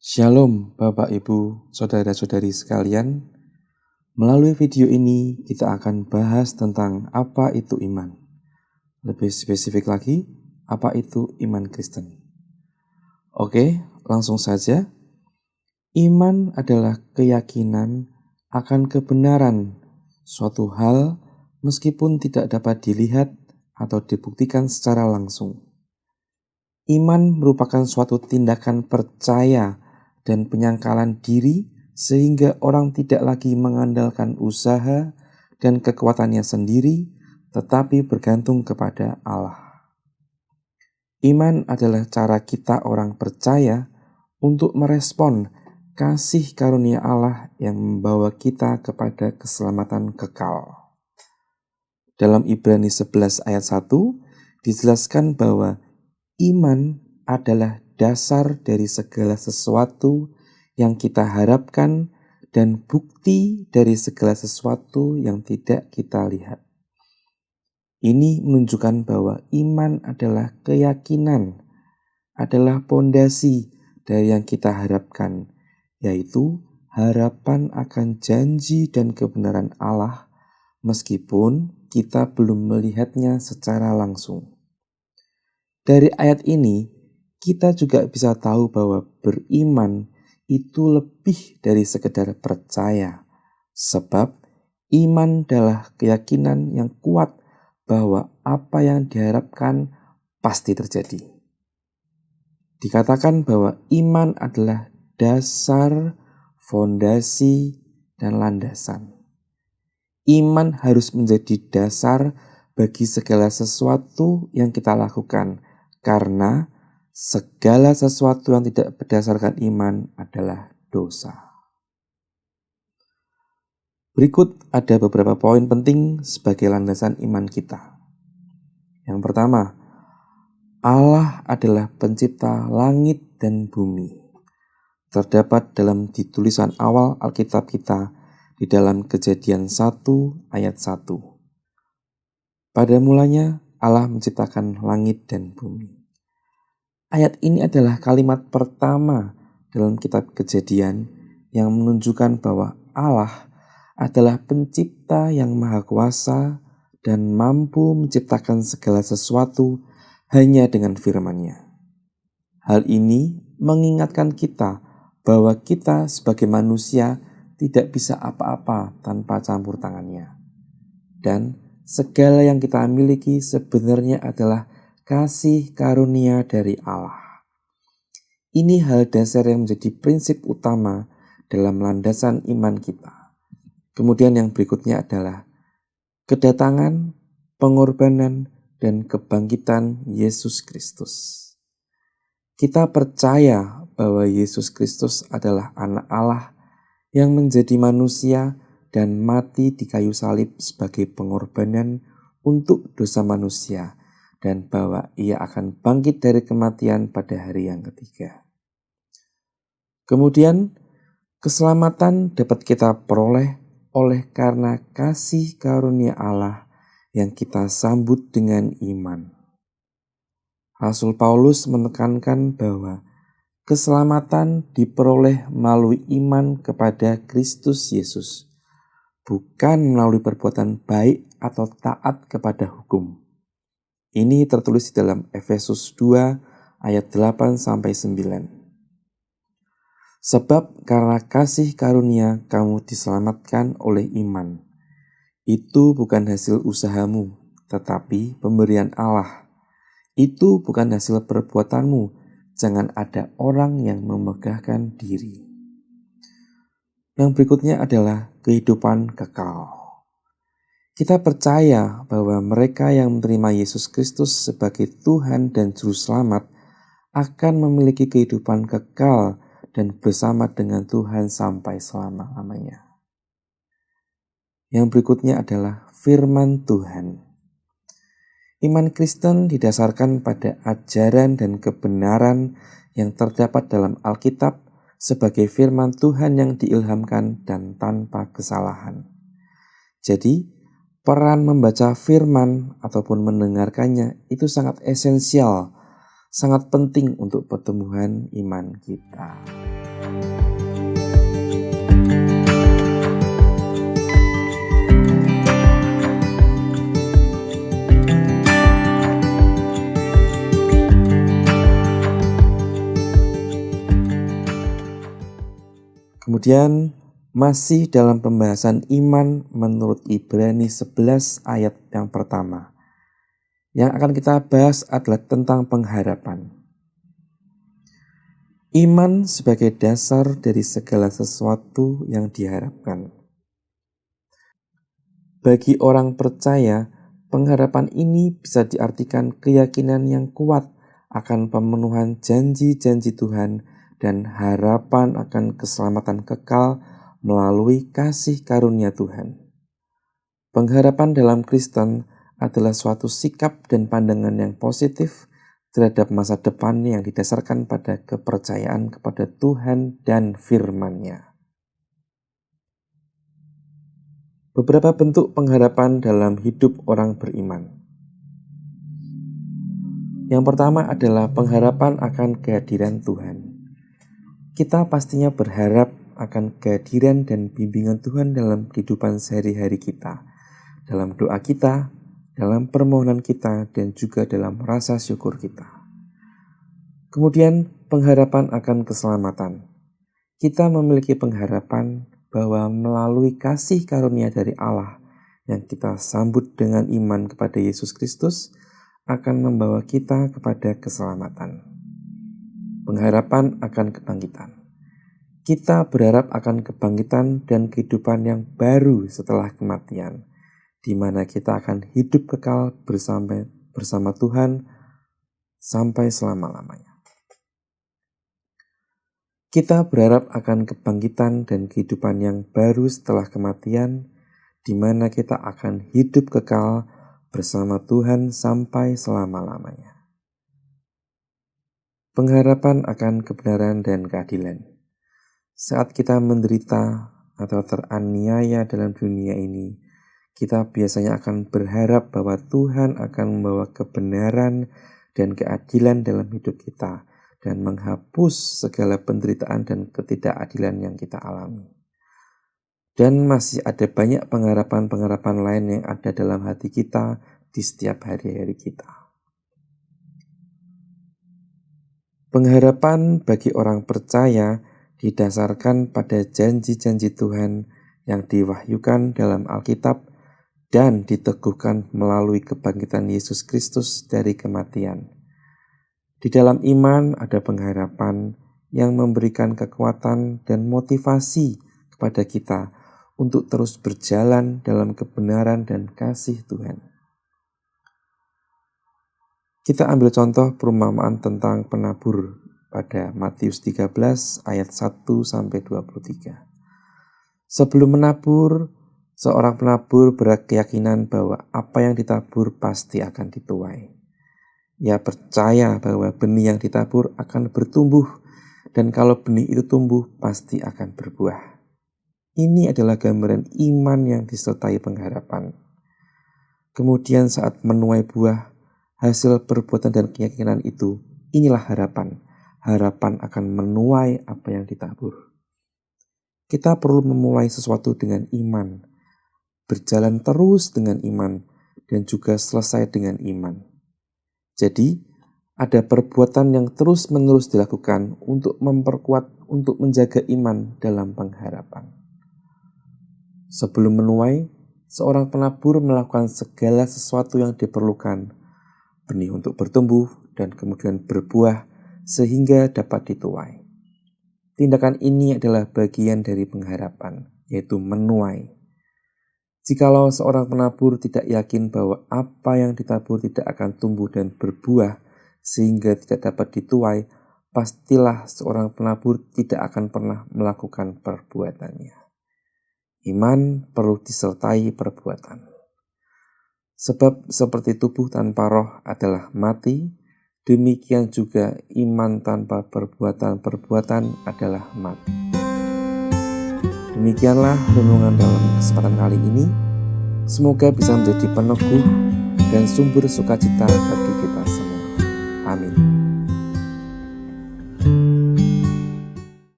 Shalom Bapak Ibu, Saudara-saudari sekalian. Melalui video ini kita akan bahas tentang apa itu iman. Lebih spesifik lagi, apa itu iman Kristen. Oke, langsung saja. Iman adalah keyakinan akan kebenaran suatu hal meskipun tidak dapat dilihat atau dibuktikan secara langsung. Iman merupakan suatu tindakan percaya dan penyangkalan diri sehingga orang tidak lagi mengandalkan usaha dan kekuatannya sendiri, tetapi bergantung kepada Allah. Iman adalah cara kita orang percaya untuk merespon kasih karunia Allah yang membawa kita kepada keselamatan kekal. Dalam Ibrani 11 ayat 1 dijelaskan bahwa iman adalah dasar dari segala sesuatu yang kita harapkan dan bukti dari segala sesuatu yang tidak kita lihat. Ini menunjukkan bahwa iman adalah keyakinan, adalah pondasi dari yang kita harapkan, yaitu harapan akan janji dan kebenaran Allah meskipun kita belum melihatnya secara langsung. Dari ayat ini, kita juga bisa tahu bahwa beriman itu lebih dari sekedar percaya, sebab iman adalah keyakinan yang kuat bahwa apa yang diharapkan pasti terjadi. Dikatakan bahwa iman adalah dasar, fondasi, dan landasan. Iman harus menjadi dasar bagi segala sesuatu yang kita lakukan, karena segala sesuatu yang tidak berdasarkan iman adalah dosa. Berikut ada beberapa poin penting sebagai landasan iman kita. Yang pertama, Allah adalah pencipta langit dan bumi. Terdapat dalam tulisan awal Alkitab kita di dalam Kejadian 1 ayat 1. Pada mulanya Allah menciptakan langit dan bumi. Ayat ini adalah kalimat pertama dalam kitab Kejadian yang menunjukkan bahwa Allah adalah pencipta yang maha kuasa dan mampu menciptakan segala sesuatu hanya dengan firman-Nya. Hal ini mengingatkan kita bahwa kita sebagai manusia tidak bisa apa-apa tanpa campur tangannya. Dan segala yang kita miliki sebenarnya adalah kasih karunia dari Allah. Ini hal dasar yang menjadi prinsip utama dalam landasan iman kita. Kemudian yang berikutnya adalah kedatangan, pengorbanan, dan kebangkitan Yesus Kristus. Kita percaya bahwa Yesus Kristus adalah anak Allah yang menjadi manusia dan mati di kayu salib sebagai pengorbanan untuk dosa manusia, dan bahwa Ia akan bangkit dari kematian pada hari yang ketiga. Kemudian, keselamatan dapat kita peroleh oleh karena kasih karunia Allah yang kita sambut dengan iman. Rasul Paulus menekankan bahwa keselamatan diperoleh melalui iman kepada Kristus Yesus, bukan melalui perbuatan baik atau taat kepada hukum. Ini tertulis di dalam Efesus 2 ayat 8-9. Sebab karena kasih karunia kamu diselamatkan oleh iman. Itu bukan hasil usahamu, tetapi pemberian Allah. Itu bukan hasil perbuatanmu, jangan ada orang yang memegahkan diri. Yang berikutnya adalah kehidupan kekal. Kita percaya bahwa mereka yang menerima Yesus Kristus sebagai Tuhan dan Juru Selamat akan memiliki kehidupan kekal dan bersama dengan Tuhan sampai selama-lamanya. Yang berikutnya adalah firman Tuhan. Iman Kristen didasarkan pada ajaran dan kebenaran yang terdapat dalam Alkitab sebagai firman Tuhan yang diilhamkan dan tanpa kesalahan. Jadi, peran membaca firman ataupun mendengarkannya itu sangat esensial, sangat penting untuk pertumbuhan iman kita. Kemudian masih dalam pembahasan iman menurut Ibrani 11 ayat yang pertama. Yang akan kita bahas adalah tentang pengharapan. Iman sebagai dasar dari segala sesuatu yang diharapkan. Bagi orang percaya, pengharapan ini bisa diartikan keyakinan yang kuat akan pemenuhan janji-janji Tuhan dan harapan akan keselamatan kekal melalui kasih karunia Tuhan. Pengharapan dalam Kristen adalah suatu sikap dan pandangan yang positif terhadap masa depan yang didasarkan pada kepercayaan kepada Tuhan dan firman-Nya. Beberapa bentuk pengharapan dalam hidup orang beriman. Yang pertama adalah pengharapan akan kehadiran Tuhan. Kita pastinya berharap akan kehadiran dan bimbingan Tuhan dalam kehidupan sehari-hari kita, dalam doa kita, dalam permohonan kita, dan juga dalam rasa syukur kita. Kemudian, pengharapan akan keselamatan. Kita memiliki pengharapan bahwa melalui kasih karunia dari Allah yang kita sambut dengan iman kepada Yesus Kristus akan membawa kita kepada keselamatan. Pengharapan akan kebangkitan. Kita berharap akan kebangkitan dan kehidupan yang baru setelah kematian, di mana kita akan hidup kekal bersama Tuhan sampai selama-lamanya. Kita berharap akan kebangkitan dan kehidupan yang baru setelah kematian, di mana kita akan hidup kekal bersama Tuhan sampai selama-lamanya. Pengharapan akan kebenaran dan keadilan. Saat kita menderita atau teraniaya dalam dunia ini, kita biasanya akan berharap bahwa Tuhan akan membawa kebenaran dan keadilan dalam hidup kita dan menghapus segala penderitaan dan ketidakadilan yang kita alami. Dan masih ada banyak pengharapan-pengharapan lain yang ada dalam hati kita di setiap hari-hari kita. Pengharapan bagi orang percaya didasarkan pada janji-janji Tuhan yang diwahyukan dalam Alkitab dan diteguhkan melalui kebangkitan Yesus Kristus dari kematian. Di dalam iman ada pengharapan yang memberikan kekuatan dan motivasi kepada kita untuk terus berjalan dalam kebenaran dan kasih Tuhan. Kita ambil contoh perumpamaan tentang penabur pada Matius 13 ayat 1-23. Sebelum menabur, seorang penabur berkeyakinan bahwa apa yang ditabur pasti akan dituai. Ia percaya bahwa benih yang ditabur akan bertumbuh, dan kalau benih itu tumbuh pasti akan berbuah. Ini adalah gambaran iman yang disertai pengharapan. Kemudian saat menuai buah, hasil perbuatan dan keyakinan itu, inilah harapan. Harapan akan menuai apa yang ditabur. Kita perlu memulai sesuatu dengan iman, berjalan terus dengan iman, dan juga selesai dengan iman. Jadi, ada perbuatan yang terus-menerus dilakukan untuk memperkuat, untuk menjaga iman dalam pengharapan. Sebelum menuai, seorang penabur melakukan segala sesuatu yang diperlukan, benih untuk bertumbuh dan kemudian berbuah sehingga dapat dituai. Tindakan ini adalah bagian dari pengharapan, yaitu menuai. Jikalau seorang penabur tidak yakin bahwa apa yang ditabur tidak akan tumbuh dan berbuah sehingga tidak dapat dituai, pastilah seorang penabur tidak akan pernah melakukan perbuatannya. Iman perlu disertai perbuatan. Sebab seperti tubuh tanpa roh adalah mati, demikian juga iman tanpa perbuatan-perbuatan adalah mati. Demikianlah renungan dalam kesempatan kali ini. Semoga bisa menjadi peneguh dan sumber sukacita bagi